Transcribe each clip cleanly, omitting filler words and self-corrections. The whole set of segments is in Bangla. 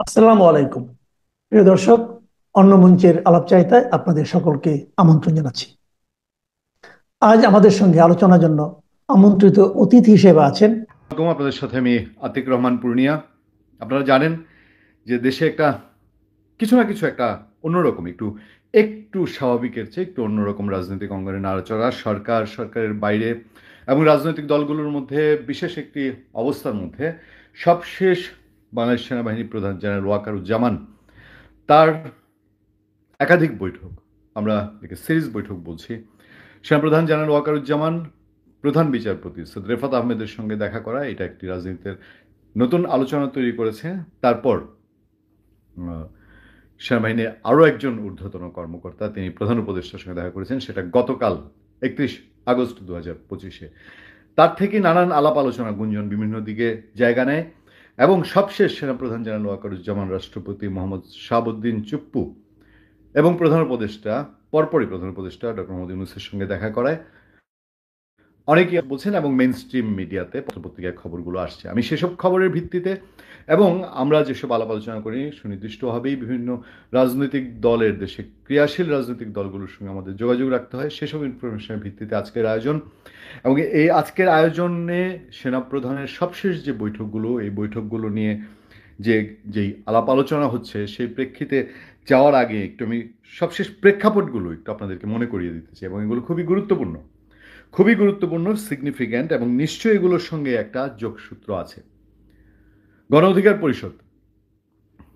আসসালামু আলাইকুম। প্রিয় দর্শক, অন্য মঞ্চের আলাপচারিতায় আপনাদের সকলকে আমন্ত্রণ জানাচ্ছি। আজ আমাদের সঙ্গে আলোচনার জন্য আমন্ত্রিত অতিথি হিসেবে আছেন। আপনাদের সাথে আমি আতিক রহমান পূর্ণিয়া। আপনারা জানেন যে দেশে একটা কিছু না কিছু একটা অন্যরকম একটু একটু স্বাভাবিকের চেয়ে একটু অন্যরকম রাজনৈতিক অঙ্গনে নাড়াচড়া, সরকারের বাইরে এবং রাজনৈতিক দলগুলোর মধ্যে বিশেষ একটি অবস্থার মধ্যে সবশেষ বাংলাদেশ সেনাবাহিনী প্রধান জেনারেল ওয়াকারুজ্জামান তার একাধিক বৈঠক, আমরা একে সিরিজ বৈঠক বলছি, সেনাপ্রধান জেনারেল ওয়াকারুজ্জামান প্রধান বিচারপতি সৈয়দ রেফাত আহমেদের সঙ্গে দেখা করা এটা একটি রাজনীতির নতুন আলোচনা তৈরি করেছে। তারপর সেনাবাহিনীর আরও একজন ঊর্ধ্বতন কর্মকর্তা তিনি প্রধান উপদেষ্টার সঙ্গে দেখা করেছেন, সেটা গতকাল 31 আগস্ট 2025-এ। তার থেকে নানান আলাপ আলোচনা গুঞ্জন বিভিন্ন দিকে জায়গা নেয় এবং সবশেষ সেনাপ্রধান জেনারেল ওয়াকারুজ্জামান রাষ্ট্রপতি মোহাম্মদ শাহাবুদ্দিন চুপ্পু এবং পরপরই প্রধান উপদেষ্টা ডক্টর মোহাম্মদ ইউনূসের সঙ্গে দেখা করায় অনেকেই বলছেন এবং মেইন স্ট্রিম মিডিয়াতে পত্রপত্রিকায় খবরগুলো আসছে। আমি সেসব খবরের ভিত্তিতে এবং আমরা যেসব আলাপ আলোচনা করি সুনির্দিষ্টভাবেই বিভিন্ন রাজনৈতিক দলের, দেশে ক্রিয়াশীল রাজনৈতিক দলগুলোর সঙ্গে আমাদের যোগাযোগ রাখতে হয়, সেসব ইনফরমেশনের ভিত্তিতে আজকের আয়োজন। এবং এই আজকের আয়োজনে সেনাপ্রধানের সবশেষ যে বৈঠকগুলো, এই বৈঠকগুলো নিয়ে যেই আলাপ আলোচনা হচ্ছে সেই প্রেক্ষিতে যাওয়ার আগে একটু আমি সবশেষ প্রেক্ষাপটগুলো একটু আপনাদেরকে মনে করিয়ে দিতে চাই এবং এগুলো খুবই গুরুত্বপূর্ণ, সিগনিফিক্যান্ট এবং নিশ্চয়ই এগুলোর সঙ্গে একটা যোগসূত্র আছে। গণ অধিকার পরিষদ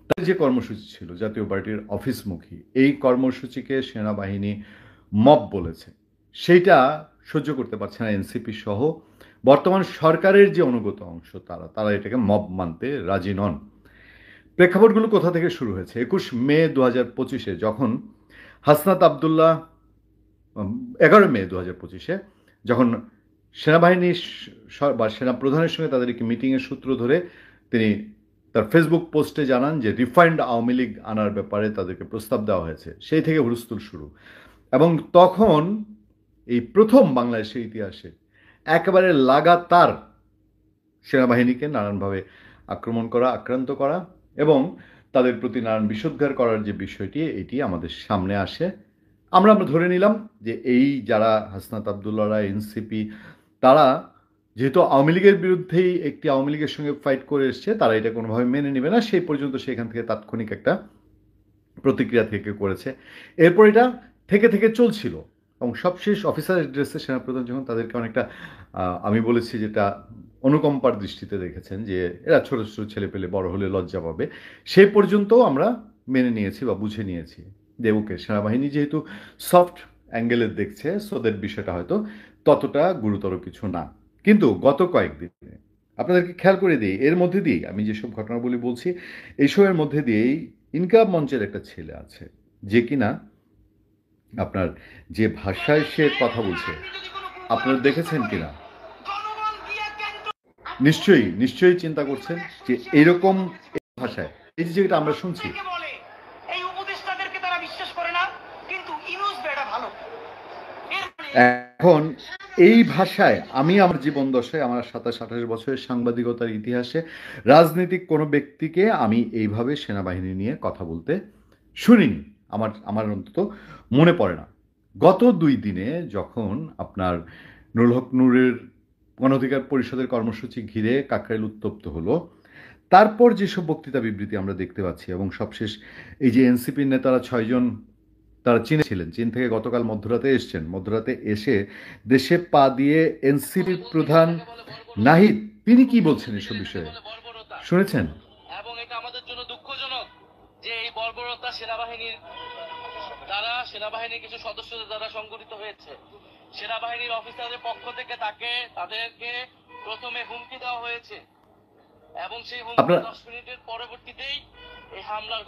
তার যে কর্মসূচি ছিল জাতীয় পার্টির অফিসমুখী, এই কর্মসূচিকে সেনাবাহিনী মব বলেছে। সেইটা সহ্য করতে পারছে না এনসিপি সহ বর্তমান সরকারের যে অনুগত অংশ, তারা এটাকে মব মানতে রাজি নন। প্রেক্ষাপটগুলো কোথা থেকে শুরু হয়েছে? 21 মে 2025-এ যখন হাসনাত আবদুল্লাহ 11 মে 2025-এ যখন সেনাবাহিনী বা সেনা প্রধানের সঙ্গে তাদের একটি মিটিংয়ের সূত্র ধরে তিনি তার ফেসবুক পোস্টে জানান যে রিফাইন্ড আওয়ামী লীগ আনার ব্যাপারে তাদেরকে প্রস্তাব দেওয়া হয়েছে। সেই থেকে হুলস্থুল শুরু এবং তখন এই প্রথম বাংলাদেশের ইতিহাসে একেবারে লাগাতার সেনাবাহিনীকে নানানভাবে আক্রান্ত করা এবং তাদের প্রতি নানান বিষোদ্গার করার যে বিষয়টি, এটি আমাদের সামনে আসে। আমরা ধরে নিলাম যে এই যারা হাসনাত আবদুল্লাহরা, এনসিপি, তারা যেহেতু আওয়ামী লীগের বিরুদ্ধেই একটি আওয়ামী লীগের সঙ্গে ফাইট করে এসছে, তারা এটা কোনোভাবে মেনে নেবে না। সেই পর্যন্ত সেখান থেকে তাৎক্ষণিক একটা প্রতিক্রিয়া থেকে করেছে। এরপর এটা থেকে চলছিল এবং সবশেষ অফিসার অ্যাড্রেসে সেনাপ্রধান যখন তাদেরকে অনেকটা আমি বলেছি যেটা অনুকম্পার দৃষ্টিতে দেখেছেন যে এরা ছোট ছোট ছেলে পেলে বড় হলে লজ্জা পাবে, সেই পর্যন্ত আমরা মেনে নিয়েছি বা বুঝে নিয়েছি যে ওকে, সেনাবাহিনী যেহেতু সফট অ্যাঙ্গেলের দেখছে, সোদের বিষয়টা হয়তো ততটা গুরুতর কিছু না। কিন্তু গত কয়েকদিনে আপনাদেরকে খেয়াল করে দিই, এর মধ্যে দিয়েই আমি যেসব ঘটনাবলী বলছি এইসবের মধ্যে দিয়েই ইনকাম মঞ্চের একটা ছেলে আছে যে কিনা আপনার যে ভাষায় সে কথা বলছে আপনারা দেখেছেন কিনা, নিশ্চয়ই চিন্তা করছেন যে এরকম ভাষায় এই যে যেটা আমরা শুনছি। এখন এই ভাষায় আমি আমার জীবন দশায় আমার 27-28 বছরের সাংবাদিকতার ইতিহাসে রাজনৈতিক কোনো ব্যক্তিকে আমি এইভাবে সেনাবাহিনী নিয়ে কথা বলতে শুনিনি। আমার অন্তত মনে পড়ে না। গত 2 দিনে যখন আপনার নুরুল হক নূরের গণ অধিকার পরিষদের কর্মসূচি ঘিরে কাকরাইল উত্তপ্ত হলো, তারপর যেসব বক্তৃতা বিবৃতি আমরা দেখতে পাচ্ছি এবং সবশেষ এই যে এনসিপির নেতারা 6 জন তারা চীনে ছিলেন, চীন থেকে গতকাল মধ্যরাতে এসছেন, মধ্যরাতে এসে দেশে পা দিয়ে এনসিপির প্রধান নাহিদ তিনি কি বলছেন এসব বিষয়ে শুনেছেন? এবং এটা আমাদের জন্য দুঃখজনক যে এই বর্বরতা সেনাবাহিনীর কিছু সদস্যদের দ্বারা সংঘটিত হয়েছে। সেনাবাহিনীর অফিসারদের পক্ষ থেকে তাদেরকে প্রথমে হুমকি দেওয়া হয়েছে এবং সেই হুমকি 10 মিনিটের পরবর্তীতেই এই হামলার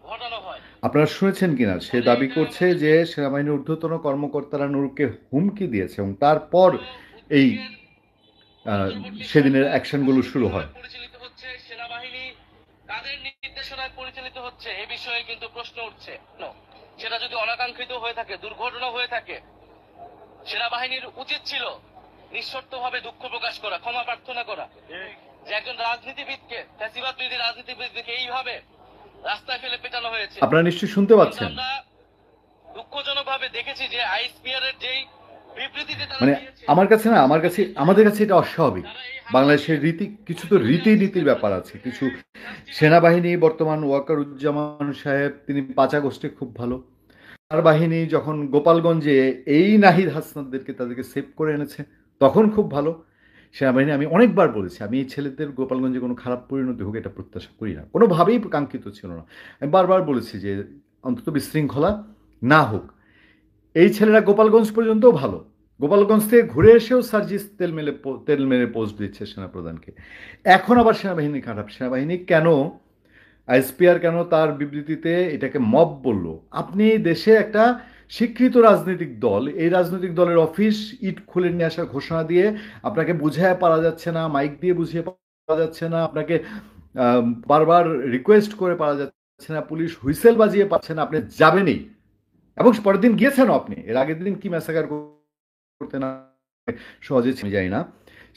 ঘটানো হয়। আপনারা শুনেছেন কিনা? সে দাবি করছে যে সেনাবাহিনীর ঊর্ধ্বতন কর্মকর্তারা নূরকে হুমকি দিয়েছে এবং তারপর এই সেদিনের অ্যাকশনগুলো শুরু হয়। পরিচালিত হচ্ছে সেনাবাহিনী কাদের নির্দেশনায় পরিচালিত হচ্ছে এই বিষয়ে কিন্তু প্রশ্ন উঠছে। সেটা যদি অনাকাঙ্ক্ষিত হয়ে থাকে, দুর্ঘটনা হয়ে থাকে, সেনাবাহিনীর উচিত ছিল নিঃশর্তভাবে দুঃখ প্রকাশ করা, ক্ষমা প্রার্থনা করা যে একজন রাজনীতিবিদকে, ফ্যাসিবাদ বিরোধী রাজনীতিবিদকে এইভাবে রাস্তায় ফেলে পেটানো হয়েছে। আপনারা নিশ্চয়ই শুনতে পাচ্ছেন। আমরা দুঃখজনক ভাবে দেখেছি যে আইএসপিআর এর যেই বিবৃতিতে তারা মানে দিয়েছে, আমাদের কাছে এটা অস্বাভাবিক। বাংলাদেশের রীতি, কিছু তো রীতিনীতির ব্যাপার আছে, কিছু সেনাবাহিনী বর্তমান ওয়াকারুজ্জামান সাহেব তিনি 5 আগস্টে খুব ভালো, তার বাহিনী যখন গোপালগঞ্জে এই নাহিদ হাসনাতদেরকে তাদেরকে সেভ করে এনেছে তখন খুব ভালো সেনাবাহিনী। আমি অনেকবার বলেছি আমি এই ছেলেদের গোপালগঞ্জে কোনো খারাপ পরিণতি হোক এটা প্রত্যাশা করি না, কোনোভাবেই কাঙ্ক্ষিত ছিল না। আমি বারবার বলেছি যে অন্তত বিশৃঙ্খলা না হোক। এই ছেলেরা গোপালগঞ্জ পর্যন্তও ভালো, গোপালগঞ্জ থেকে ঘুরে এসেও সার্জিস তেল মেরে পোস্ট দিচ্ছে সেনাপ্রধানকে। এখন আবার সেনাবাহিনী খারাপ, সেনাবাহিনী কেন, আইএসপিআর কেন তার বিবৃতিতে এটাকে মব বলল? আপনি দেশে একটা স্বীকৃত রাজনৈতিক দল, এই রাজনৈতিক দলের অফিস ইট খুলে নিয়ে আসার ঘোষণা দিয়ে আপনাকে বুঝায় পারা যাচ্ছে না, মাইক দিয়ে বুঝিয়ে পারা যাচ্ছে না, আপনাকে বারবার রিকোয়েস্ট করে পারা যাচ্ছে না, পুলিশ হুইসেল বাজিয়ে পাচ্ছে না, আপনি যাবেনই। এবং পরের দিন গিয়েছেন আপনি, এর আগের দিন কি ম্যাসাকার করতে না সহজে যাই না,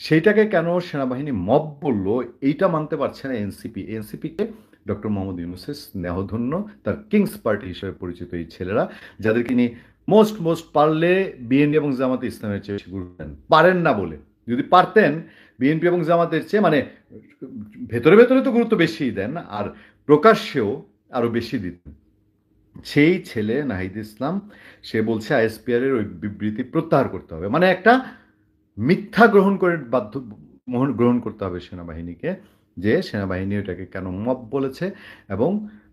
সেইটাকে কেন সেনাবাহিনী মব বলল এইটা মানতে পারছে না এনসিপি। এনসিপিকে ডক্টর মোহাম্মদ ইউনূসের স্নেহধন্য তার কিংস পার্টি হিসেবে পরিচিত এই ছেলেরা, যাদেরকে নিয়ে মোস্ট পারলে বিএনপি এবং জামাতে ইসলামের চেয়ে বেশি গুরুত্ব দেন, পারেন না বলে। যদি পারতেন বিএনপি এবং জামাতের চেয়ে, মানে ভেতরে ভেতরে তো গুরুত্ব বেশিই দেন, আর প্রকাশ্যেও আরো বেশি দিতেন। সেই ছেলে নাহিদ ইসলাম সে বলছে আইএসপিআর এর ওই বিবৃতি প্রত্যাহার করতে হবে, মানে একটা মিথ্যা গ্রহণ করতে হবে সেনাবাহিনীকে, যে সেনাবাহিনী ওটাকে কেন মব বলেছে এবং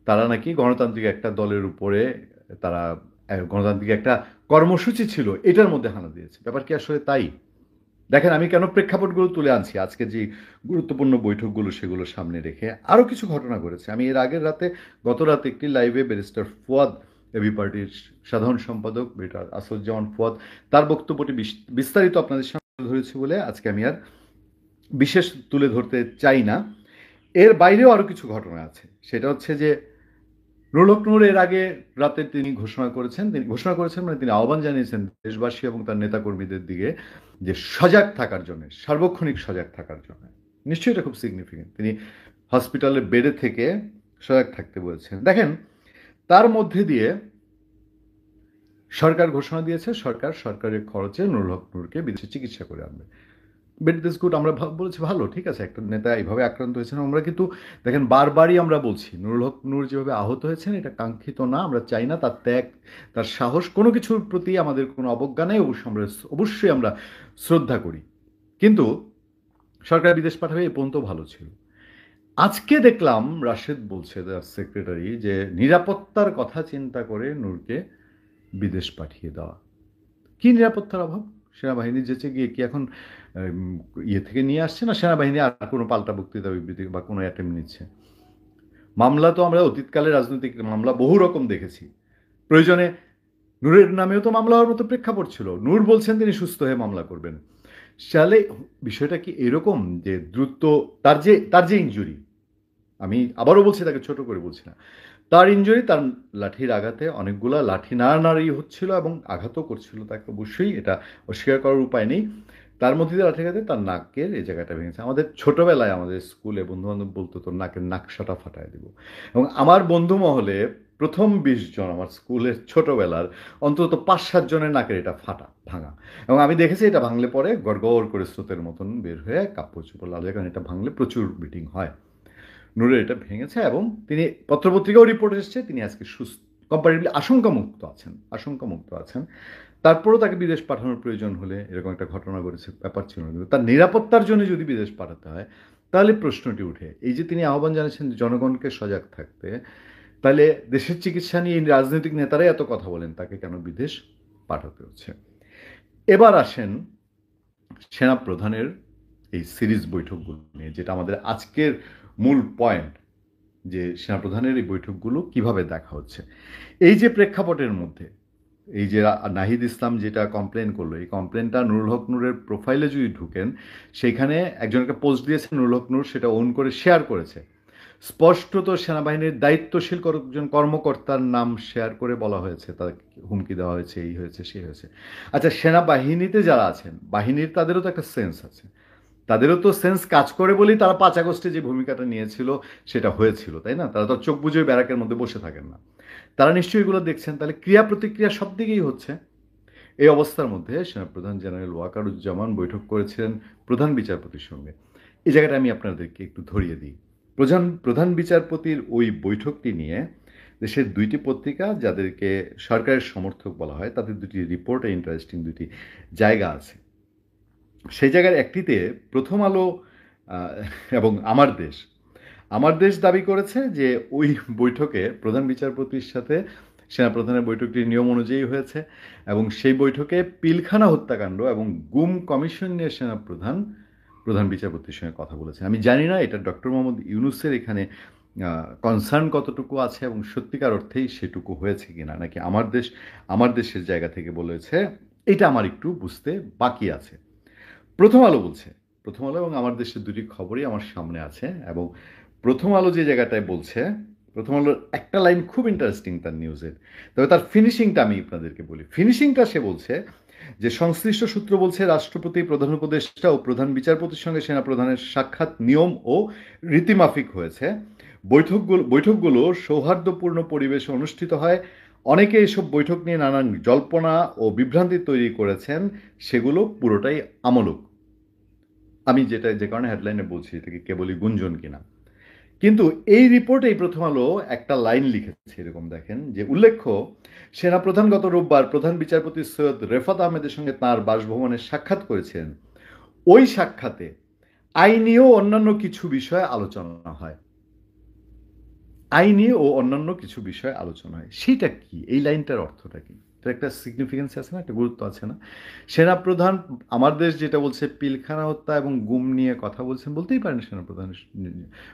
তারা নাকি গণতান্ত্রিক একটা দলের উপরে তারা গণতান্ত্রিক একটা কর্মসূচি ছিল এটার মধ্যে হানা দিয়েছে। ব্যাপার কি আসলে তাই? দেখেন আমি কেন প্রেক্ষাপটগুলো তুলে আনছি, আজকে যে গুরুত্বপূর্ণ বৈঠকগুলো সেগুলো সামনে রেখে আরও কিছু ঘটনা ঘটেছে। আমি এর আগের রাতে, গত রাতে একটি লাইভে ব্যারিস্টার ফুয়াদ, এবি পার্টির সাধারণ সম্পাদক ব্রিটার আসাদুজ্জামান ফুয়াদ, তার বক্তব্যটি বিস্তারিত আপনাদের সামনে ধরেছি বলে আজকে আমি আর বিশেষ তুলে ধরতে চাই না। এর বাইরেও আরও কিছু ঘটনা আছে। সেটা হচ্ছে যে নুরুল হক নূর এর আগে রাতে তিনি ঘোষণা করেছেন মানে তিনি আহ্বান জানিয়েছেন দেশবাসী এবং তার নেতাকর্মীদের দিকে যে সজাগ থাকার জন্য, সার্বক্ষণিক সজাগ থাকার জন্য। নিশ্চয়ই এটা খুব সিগনিফিকেন্ট। তিনি হসপিটালের বেডে থেকে সজাগ থাকতে বলেছেন। দেখেন তার মধ্যে দিয়ে সরকার ঘোষণা দিয়েছে সরকারের খরচে নুরুল হক নূরকে বিদেশে চিকিৎসা করে আনবে। বেড দিস গুড, আমরা বলেছি ভালো, ঠিক আছে, একটা নেতা এইভাবে আক্রান্ত হয়েছেন। আমরা কিন্তু দেখেন বারবারই আমরা বলছি নুরুল হক নূর যেভাবে আহত হয়েছেন এটা কাঙ্ক্ষিত না, আমরা চাই না তার ত্যাগ, তার সাহস, কোনো কিছুর প্রতি আমাদের কোনো অবজ্ঞা নেই, অবশ্যই আমরা শ্রদ্ধা করি। কিন্তু সরকার বিদেশ পাঠাবে এ পর্যন্ত ভালো ছিল। আজকে দেখলাম রাশেদ বলছে সেক্রেটারি যে নিরাপত্তার কথা চিন্তা করে নূরকে বিদেশ পাঠিয়ে দেওয়া। কি নিরাপত্তার অভাব? সেনাবাহিনী যেচে গিয়ে কি এখন ইয়ে থেকে নিয়ে আসছে না সেনাবাহিনী আর কোনো পাল্টা বক্তৃতা বিবৃতি বা কোনো অ্যাটেম্প নিচ্ছে? মামলা তো আমরা অতীতকালে রাজনৈতিক মামলা বহু রকম দেখেছি। প্রয়োজনে নূরের নামেও তো মামলা হওয়ার মতো প্রেক্ষাপট ছিল। নূর বলছেন তিনি সুস্থ হয়ে মামলা করবেন। সালে বিষয়টা কি এরকম যে দ্রুত তার যে ইনজুরি, আমি আবারও বলছি, তাকে ছোট করে বলছি না, তার ইনজুরি, তার লাঠির আঘাতে অনেকগুলা লাঠি নাড়ানাড়ি হচ্ছিল এবং আঘাতও করছিল তাকে, অবশ্যই এটা অস্বীকার করার উপায় নেই। তার মধ্যে দিয়ে লাঠি আঘাতে তার নাকের এই জায়গাটা ভেঙেছে। আমাদের ছোটবেলায় আমাদের স্কুলে বন্ধুবান্ধব বলতো তোর নাকের নাকশাটা ফাটায় দেবো। এবং আমার বন্ধু মহলে প্রথম 20 জন আমার স্কুলের ছোটবেলার অন্তত 5-7 জনের নাকের এটা ভাঙা। এবং আমি দেখেছি এটা ভাঙলে পরে গড়গড় করে স্রোতের মতন বের হয়ে কাপড় চোপড় লাল হয়, কারণ এটা ভাঙলে প্রচুর ব্লিডিং হয়। নূরের এটা ভেঙেছে এবং তিনি পত্রপত্রিকাও রিপোর্ট এসেছে তিনি আজকে সুস্থ, কম্পারেটিভলি আশঙ্কামুক্ত আছেন। তারপরেও তাকে বিদেশ পাঠানোর প্রয়োজন হলে এরকম একটা ঘটনা ঘটেছে, ব্যাপার ছিল না। কিন্তু তার নিরাপত্তার জন্য যদি বিদেশ পাঠাতে হয় তাহলে প্রশ্নটি উঠে, এই যে তিনি আহ্বান জানিয়েছেন জনগণকে সজাগ থাকতে, তাহলে দেশের চিকিৎসা নিয়ে রাজনৈতিক নেতারাই এত কথা বলেন, তাকে কেন বিদেশ পাঠাতে হচ্ছে? এবার আসেন সেনা প্রধানের এই সিরিজ বৈঠকগুলো নিয়ে, যেটা আমাদের আজকের মূল পয়েন্ট, যে সেনাপ্রধানের এই বৈঠকগুলো কিভাবে দেখা হচ্ছে। এই যে প্রেক্ষাপটের মধ্যে এই যে নাহিদ ইসলাম যেটা কমপ্লেন করলো, এই কমপ্লেনটা নুরুল হক নূরের প্রোফাইলে যদি ঢুকেন, সেখানে একজনকে পোস্ট দিয়েছে, নুরুল হক নূর সেটা ওন করে শেয়ার করেছে। স্পষ্টত সেনাবাহিনীর দায়িত্বশীল কয়েকজন কর্মকর্তার নাম শেয়ার করে বলা হয়েছে, তাদের হুমকি দেওয়া হয়েছে, এই হয়েছে সেই হয়েছে। আচ্ছা, সেনাবাহিনীতে যারা আছেন বাহিনীর তাদেরও তো একটা সেন্স আছে, তাদেরও তো সেন্স কাজ করে বলেই তারা 5 আগস্টে যে ভূমিকাটা নিয়েছিল সেটা হয়েছিল, তাই না? তারা তো চোখ বুজে ব্যারাকের মধ্যে বসে থাকেন না। তারা নিশ্চয়ই এগুলো দেখছেন। তাহলে ক্রিয়া প্রতিক্রিয়া সব দিকেই হচ্ছে। এই অবস্থার মধ্যে সেনাপ্রধান জেনারেল ওয়াকারুজ্জামান বৈঠক করেছিলেন প্রধান বিচারপতির সঙ্গে। এই জায়গাটা আমি আপনাদেরকে একটু ধরিয়ে দিই। প্রধান বিচারপতির ওই বৈঠকটি নিয়ে দেশের 2টি পত্রিকা, যাদেরকে সরকারের সমর্থক বলা হয়, তাদের 2টি রিপোর্টে ইন্টারেস্টিং 2টি জায়গা আছে। সেই জায়গার একটিতে প্রথম আলো এবং আমার দেশ দাবি করেছে যে ওই বৈঠকে প্রধান বিচারপতির সাথে সেনাপ্রধানের বৈঠকটি নিয়ম অনুযায়ী হয়েছে এবং সেই বৈঠকে পিলখানা হত্যাকাণ্ড এবং গুম কমিশন নিয়ে প্রধান বিচারপতির সঙ্গে কথা বলেছেন। আমি জানি না এটা ডক্টর মোহাম্মদ ইউনূসের এখানে কনসার্ন কতটুকু আছে এবং সত্যিকার অর্থেই সেটুকু হয়েছে কিনা, নাকি আমার দেশের জায়গা থেকে বলেছে, এটা আমার একটু বুঝতে বাকি আছে। প্রথম আলো এবং আমার দেশের 2টি খবরই আমার সামনে আছে এবং প্রথম আলো যে জায়গাটায় বলছে, প্রথম আলোর একটা লাইন খুব ইন্টারেস্টিং তার নিউজের, তবে তার ফিনিশিংটা আমি আপনাদেরকে বলি। ফিনিশিংটা সে বলছে যে সংশ্লিষ্ট সূত্র বলছে রাষ্ট্রপতি, প্রধান উপদেষ্টা ও প্রধান বিচারপতির সঙ্গে সেনাপ্রধানের সাক্ষাৎ নিয়ম ও রীতিমাফিক হয়েছে। বৈঠকগুলো সৌহার্দ্যপূর্ণ পরিবেশে অনুষ্ঠিত হয়। অনেকে এসব বৈঠক নিয়ে নানান জল্পনা ও বিভ্রান্তি তৈরি করেছেন, সেগুলো পুরোটাই আমূলক। আমি যে কারণে হেডলাইনে বলছি এটাকে কেবলই গুঞ্জন কিনা। কিন্তু এই রিপোর্টে প্রথম আলো একটা লাইন লিখেছে এরকম, দেখেন, যে উল্লেখ্য সেনাপ্রধান গত রোববার প্রধান বিচারপতি সৈয়দ রেফাত আহমেদের সঙ্গে তাঁর বাসভবনে সাক্ষাৎ করেছেন। ওই সাক্ষাতে আইনি ও অন্যান্য কিছু বিষয়ে আলোচনা হয়। সেটা কি? এই লাইনটার অর্থটা কি? এটার একটা সিগনিফিকেন্স আছে না, একটা গুরুত্ব আছে না? সেনাপ্রধান আমার দেশ যেটা বলছে পিলখানা হত্যা এবং গুম নিয়ে কথা বলছেন, বলতেই পারেন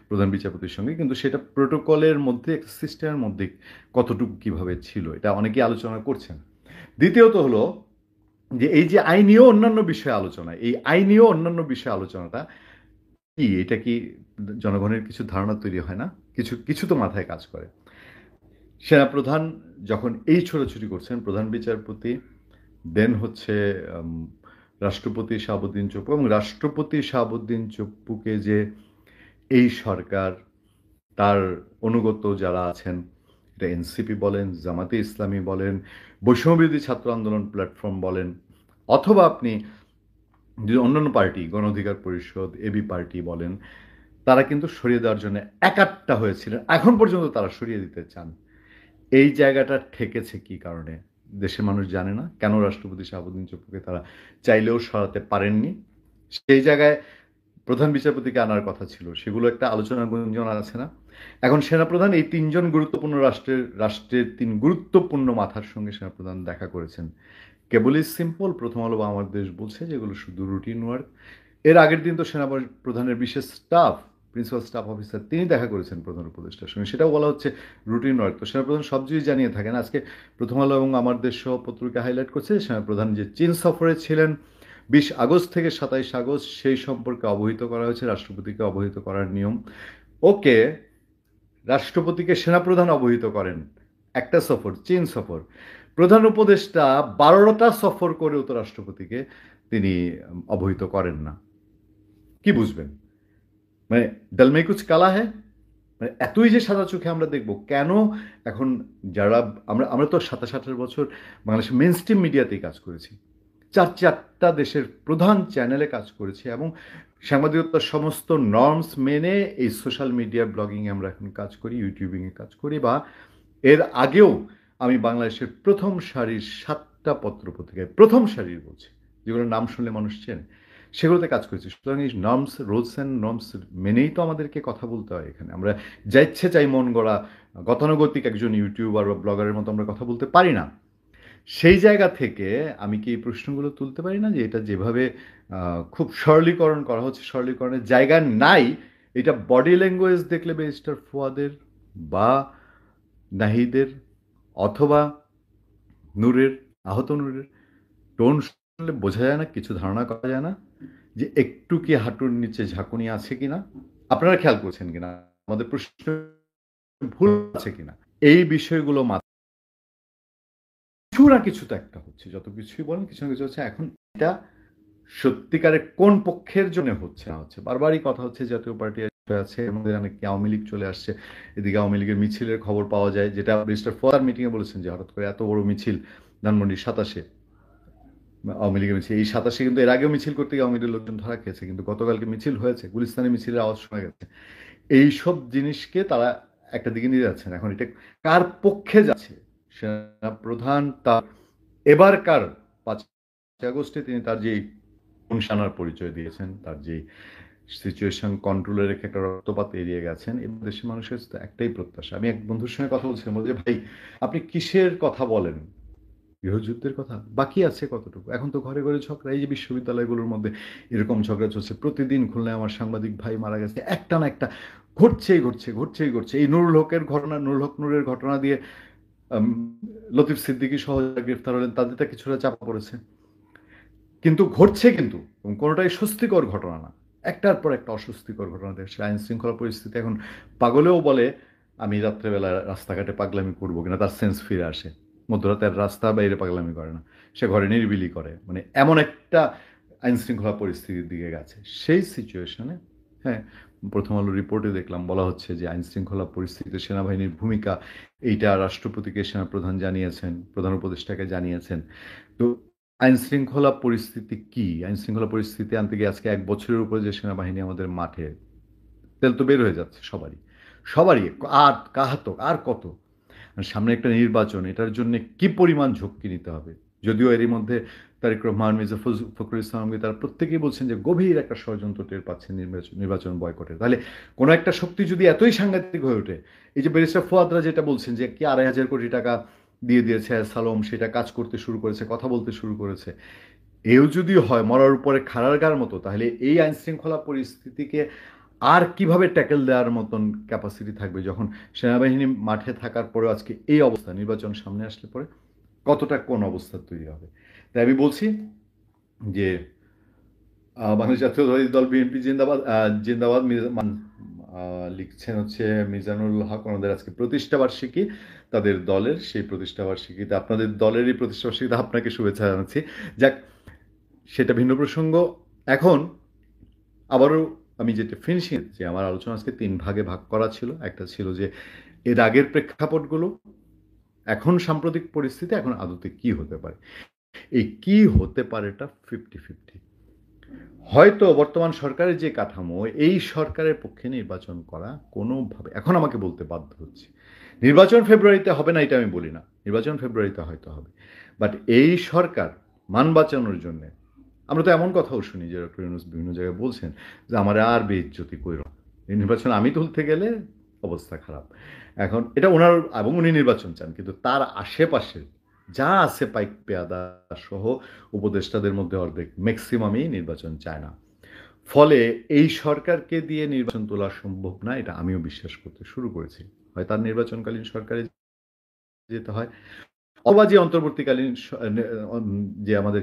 প্রধান বিচারপতির সঙ্গে, কিন্তু সেটা প্রোটোকলের মধ্যে, একটা সিস্টেমের মধ্যে কতটুকু কিভাবে ছিল, এটা অনেকেই আলোচনা করছেন। দ্বিতীয়ত হলো যে এই যে এই আইনি ও অন্যান্য বিষয়ে আলোচনাটা কি, এটা কি জনগণের কিছু ধারণা তৈরি হয় না? কিছু তো মাথায় কাজ করে। সেনাপ্রধান যখন এই ছোটাছুটি করছেন, প্রধান বিচারপতি, দেন হচ্ছে রাষ্ট্রপতি শাহাবুদ্দিন চুপ্পু, এবং রাষ্ট্রপতি শাহাবুদ্দিন চুপ্পুকে যে এই সরকার, তার অনুগত যারা আছেন, এটা এনসিপি বলেন, জামাতে ইসলামী বলেন, বৈষম্যবিরোধী ছাত্র আন্দোলন প্ল্যাটফর্ম বলেন, অথবা আপনি যদি অন্যান্য পার্টি, গণ অধিকার পরিষদ, এবি পার্টি বলেন, তারা কিন্তু সরিয়ে দেওয়ার জন্য একাট্টা হয়েছিলেন। এখন পর্যন্ত তারা সরিয়ে দিতে চান। এই জায়গাটা ঠেকেছে কি কারণে? দেশের মানুষ জানে না কেন রাষ্ট্রপতি শাহাবুদ্দিন চুপ্পুকে তারা চাইলেও সরাতে পারেননি। সেই জায়গায় প্রধান বিচারপতিকে আনার কথা ছিল, সেগুলো একটা আলোচনা গুঞ্জন আছে না? এখন সেনাপ্রধান এই 3জন গুরুত্বপূর্ণ রাষ্ট্রের 3 গুরুত্বপূর্ণ মাথার সঙ্গে সেনাপ্রধান দেখা করেছেন। কেবলই সিম্পল প্রথম আলো বা আমার দেশ বলছে যেগুলো শুধু রুটিন ওয়ার্ক। এর আগের দিন তো সেনাপ্রধানের বিশেষ স্টাফ, প্রিন্সিপাল স্টাফ অফিসার, তিনি দেখা করেছেন প্রধান উপদেষ্টার সঙ্গে, সেটাও বলা হচ্ছে রুটিন ওয়ার্ক। তো সেনাপ্রধান সব জিনিস জানিয়ে থাকেন। আজকে প্রথম আলো এবং আমার দেশ সহ পত্রিকা হাইলাইট করছে সেনাপ্রধান যে চীন সফরে ছিলেন 20 আগস্ট থেকে 27 আগস্ট, সেই সম্পর্কে অবহিত করা হয়েছে। রাষ্ট্রপতিকে অবহিত করার নিয়ম। ওকে, রাষ্ট্রপতিকে সেনাপ্রধান অবহিত করেন একটা সফর, চীন সফর। প্রধান উপদেষ্টা 12টা সফর করেও তো রাষ্ট্রপতিকে তিনি অবহিত করেন না। কি বুঝবেন? মানে ডাল মে কুছ কালা হ্যায়? মানে এতই যে সাদা চোখে আমরা দেখব কেন? এখন যারা আমরা তো 27-28 বছর বাংলাদেশের মেইন স্ট্রিম মিডিয়াতেই কাজ করেছি, 4টা দেশের প্রধান চ্যানেলে কাজ করেছি এবং সাংবাদিকতার সমস্ত নর্মস মেনে এই সোশ্যাল মিডিয়া ব্লগিংয়ে আমরা এখন কাজ করি, ইউটিউবিংয়ে কাজ করি, বা এর আগেও আমি বাংলাদেশের প্রথম সারির 7টা পত্রপত্রিকায়, প্রথম সারির বলছি, যেগুলোর নাম শুনলে মানুষ চেনে, সেগুলোতে কাজ করেছি। সুতরাং এই রুলস অ্যান্ড নর্মস মেনেই তো আমাদেরকে কথা বলতে হয়। এখানে আমরা যা ইচ্ছে চাই মন গড়া গতানুগতিক একজন ইউটিউবার বা ব্লগারের মতো আমরা কথা বলতে পারি না। সেই জায়গা থেকে আমি কি এই প্রশ্নগুলো তুলতে পারি না যে এটা যেভাবে খুব সরলীকরণ করা হচ্ছে, সরলীকরণের জায়গা নাই। এটা বডি ল্যাঙ্গুয়েজ দেখলে ব্যারিস্টার ফুয়াদের বা নাহিদের অথবা আহত নূরের টোন শুনলে বোঝা যায় না, কিছু ধারণা করা যায় না যে একটু কি হাঁটুর নিচে ঝাঁকুনি আছে কিনা? আপনারা খেয়াল করছেন কিনা? আমাদের প্রশ্ন ভুল আছে কিনা? এই বিষয়গুলো কিছু না কিছু তো একটা হচ্ছে, যত কিছুই বলেন কিছু না কিছু হচ্ছে। এখন এটা সত্যিকারে কোন পক্ষের জন্য হচ্ছে না হচ্ছে। বারবারই কথা হচ্ছে জাতীয় পার্টি আছে, আমাদের অনেক আওয়ামী লীগ চলে আসছে, এদিকে আওয়ামী লীগের মিছিলের খবর পাওয়া যায়, যেটা ব্যারিস্টার ফোয়ার মিটিংয়ে বলেছেন যে হঠাৎ করে এত বড় মিছিল ধানমন্ডির 27-এ আওয়ামী লীগের মিছিল, এই 27-এ কিন্তু এর আগেও মিছিল করতে গিয়ে আওয়ামী লীগের লোকজন ধরা খেয়েছে, কিন্তু গতকালকে মিছিল হয়েছে, গুলিস্তানে মিছিলের আওয়াজ শোনা গেছে। এইসব জিনিসকে তারা একটা দিকে নিয়ে যাচ্ছেন। এখন এটা কার পক্ষে যাচ্ছে? সেনা প্রধান তার এবারকার 5 আগস্টে তিনি তার যে অনুশাসনার পরিচয় দিয়েছেন, তার যে সিচুয়েশন কন্ট্রোলে রেখে একটা রক্তপাত এড়িয়ে গেছেন, এবং দেশের মানুষের তো একটাই প্রত্যাশা। আমি এক বন্ধুর সঙ্গে কথা বলছিলাম, বলছে ভাই আপনি কিসের কথা বলেন, গৃহযুদ্ধের কথা বাকি আছে কতটুকু? এখন তো ঘরে ঘরে ঝগড়া, এই যে বিশ্ববিদ্যালয়গুলোর মধ্যে এরকম ঝগড়া চলছে, প্রতিদিন খুলনায় আমার সাংবাদিক ভাই মারা গেছে, একটা না একটা ঘটছেই ঘটছে। এই নুরুল হকের ঘটনা, নুরুল হক নূরের ঘটনা দিয়ে আম, লতিফ সিদ্দিকী সহ যারা গ্রেফতার হলেন তাদেরটা কিছুটা চাপা পড়েছে, কিন্তু ঘটছে কিন্তু, এবং কোনোটাই স্বস্তিকর ঘটনা না, একটার পর একটা অস্বস্তিকর ঘটনা। দেশের আইন শৃঙ্খলা পরিস্থিতি এখন, পাগলেও বলে আমি রাত্রেবেলা রাস্তাঘাটে পাগলামি করবো কিনা, তার সেন্স ফিরে আসে। মধ্যরাতের রাস্তা বাইরে পাগলামি করে না, সে ঘরে নিরিবিলি করে, মানে এমন একটা আইন শৃঙ্খলা পরিস্থিতির দিকে গেছে। সেই সিচুয়েশনে হ্যাঁ, প্রথম আলো রিপোর্টে দেখলাম বলা হচ্ছে যে আইন শৃঙ্খলা পরিস্থিতিতে সেনাবাহিনীর ভূমিকা, এইটা রাষ্ট্রপতিকে সেনাপ্রধান জানিয়েছেন, প্রধান উপদেষ্টাকে জানিয়েছেন। তো আইন শৃঙ্খলা পরিস্থিতি কি, আইন শৃঙ্খলা পরিস্থিতি আনতে গিয়ে আজকে 1 বছরের উপরে যে সেনাবাহিনী আমাদের মাঠে, তেল তো বের হয়ে যাচ্ছে সবারই আর কাহাতক আর কত। সামনে একটা নির্বাচন, এটার জন্য কি পরিমাণ ঝক্কি নিতে হবে। যদিও এরই মধ্যে তারেক রহমান, মির্জা ফখরুল ইসলামকে তারা প্রত্যেকেই বলছেন যে গভীর একটা ষড়যন্ত্র টের পাচ্ছেন নির্বাচন বয়কটের। তাহলে কোনো একটা শক্তি যদি এতই সাংঘাতিক হয়ে ওঠে, এই যে ব্যারিস্টার ফুয়াদরা যেটা বলছেন যে কি 2,500 কোটি টাকা দিয়ে দিয়েছে সালম, সেটা কাজ করতে শুরু করেছে, কথা বলতে শুরু করেছে, এও যদি হয় মরার উপরে খাড়ার গার মতো, তাহলে এই আইন শৃঙ্খলা পরিস্থিতিকে আর কিভাবে ট্যাকেল দেওয়ার মতন ক্যাপাসিটি থাকবে, যখন সেনাবাহিনী মাঠে থাকার পরেও আজকে এই অবস্থা, নির্বাচন সামনে আসলে পরে কতটা কোন অবস্থা তৈরি হবে। তাই আমি বলছি যে বাংলাদেশ জাতীয়তাবাদী দল বিএনপি জিন্দাবাদ, জিন্দাবাদ। লিখছেন হচ্ছে মিজানুল হক, ওনাদের আজকে প্রতিষ্ঠা বার্ষিকী, তাদের দলের সেই প্রতিষ্ঠা বার্ষিকীতে আপনাদের দলেরই প্রতিষ্ঠা বার্ষিকীতে আপনাকে শুভেচ্ছা জানাচ্ছি। যাক, সেটা ভিন্ন প্রসঙ্গ। এখন আবারও আমি যেটা ফিনিশিং, যে আমার আলোচনা আজকে 3 ভাগে ভাগ করা ছিল। একটা ছিল যে এর আগের প্রেক্ষাপটগুলো, এখন সাম্প্রতিক পরিস্থিতি, এখন আদতে কি হতে পারে। এই কি হতে পারেটা 50-50। হয়তো বর্তমান সরকারের যে কাঠামো, এই সরকারের পক্ষে নির্বাচন করা কোনোভাবে, এখন আমাকে বলতে বাধ্য হচ্ছে, নির্বাচন ফেব্রুয়ারিতে হবে না এটা আমি বলি না, নির্বাচন ফেব্রুয়ারিতে হয়তো হবে, বাট এই সরকার মান বাঁচানোর জন্য, আমরা তো এমন কথাও শুনি যে ডক্টর ইউনূস বিভিন্ন জায়গায় বলছেন যে আমার আর বেইজ্জতি কইরো, এই নির্বাচন আমি তুলতে গেলে অবস্থা খারাপ। এখন এটা ওনার, এবং উনি নির্বাচন চান, কিন্তু তার আশেপাশে যা আছে পাইক পেয়াদা সহ উপদেষ্টাদের মধ্যে অর্ধেক ম্যাক্সিমামই নির্বাচন চায় না। ফলে এই সরকারকে দিয়ে নির্বাচন তোলা সম্ভব না, এটা আমিও বিশ্বাস করতে শুরু করেছি। হয় তার নির্বাচনকালীন সরকারে যেতে হয়, অথবা যে অন্তর্বর্তীকালীন যে আমাদের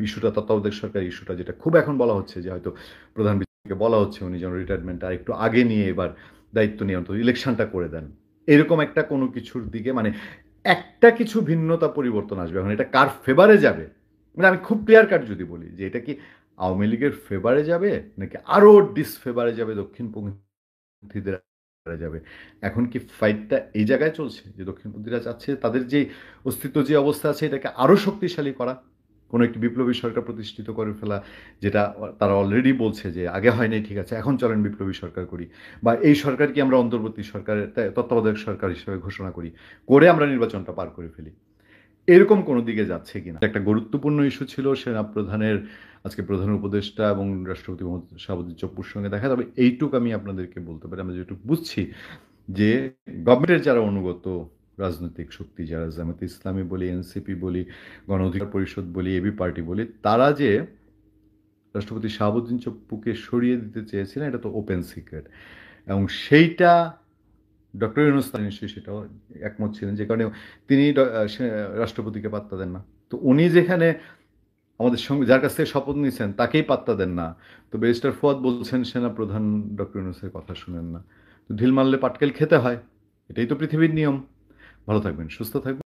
ইস্যুটা, তত্ত্বাবধায়ক সরকার ইস্যুটা, যেটা খুব এখন বলা হচ্ছে যে হয়তো প্রধান বিচারপতিকে বলা হচ্ছে উনি যেন রিটায়ারমেন্টটা একটু আগে নিয়ে এবার দায়িত্ব নিয়ে অন্তত ইলেকশনটা করে দেন, এরকম একটা কোনো কিছুর দিকে, মানে একটা কিছু ভিন্নতা পরিবর্তন আসবে। এখন এটা কার ফেভারে যাবে, মানে আমি খুব ক্লিয়ার কাট যদি বলি যে এটা কি আওয়ামী লীগের ফেভারে যাবে নাকি আরো ডিসফেভারে যাবে, দক্ষিণপন্থীদের যাবে। এখন কি ফাইটটা এই জায়গায় চলছে যে দক্ষিণপন্থীরা চাচ্ছে তাদের যে অস্তিত্ব, যে অবস্থা আছে, এটাকে আরো শক্তিশালী করা, কোনো একটি বিপ্লবী সরকার প্রতিষ্ঠিত করে ফেলা, যেটা তারা অলরেডি বলছে যে আগে হয় নাই, ঠিক আছে এখন চলেন বিপ্লবী সরকার করি, বা এই সরকারকে আমরা অন্তর্বর্তী সরকারের তত্ত্বাবধায়ক সরকার হিসেবে ঘোষণা করি, করে আমরা নির্বাচনটা পার করে ফেলি, এরকম কোনো দিকে যাচ্ছে কিনা। একটা গুরুত্বপূর্ণ ইস্যু ছিল সেনা প্রধানের আজকে প্রধান উপদেষ্টা এবং রাষ্ট্রপতি মোহাম্মদ শাহাবুদ্দিন চপ্পুর সঙ্গে দেখা। তবে এইটুকু আমি আপনাদেরকে বলতে পারি, আমরা যেটুকু বুঝছি যে গভর্নমেন্টের যারা অনুগত রাজনৈতিক শক্তি, যারা জামায়াতে ইসলামী বলি, এনসিপি বলি, গণ অধিকার পরিষদ বলি, এবি পার্টি বলি, তারা যে রাষ্ট্রপতি শাহাবুদ্দিন চপ্পুকে সরিয়ে দিতে চেয়েছিলেন, এটা তো ওপেন সিক্রেট, এবং সেইটা ডক্টর ইউনূস নিশ্চয়ই সেটাও একমত ছিলেন, যে কারণে তিনি রাষ্ট্রপতিকে পাত্তা দেন না। তো উনি যেখানে আমাদের সঙ্গে যার কাছ থেকে শপথ নিয়েছেন তাকেই পাত্তা দেন না, তো ব্যারিস্টার ফুয়াদ বলছেন সেনা প্রধান ডক্টর ইউনূসের কথা শুনেন না। তো ঢিল মারলে পাটকেল খেতে হয়, এটাই তো পৃথিবীর নিয়ম। ভালো থাকবেন, সুস্থ থাকবেন।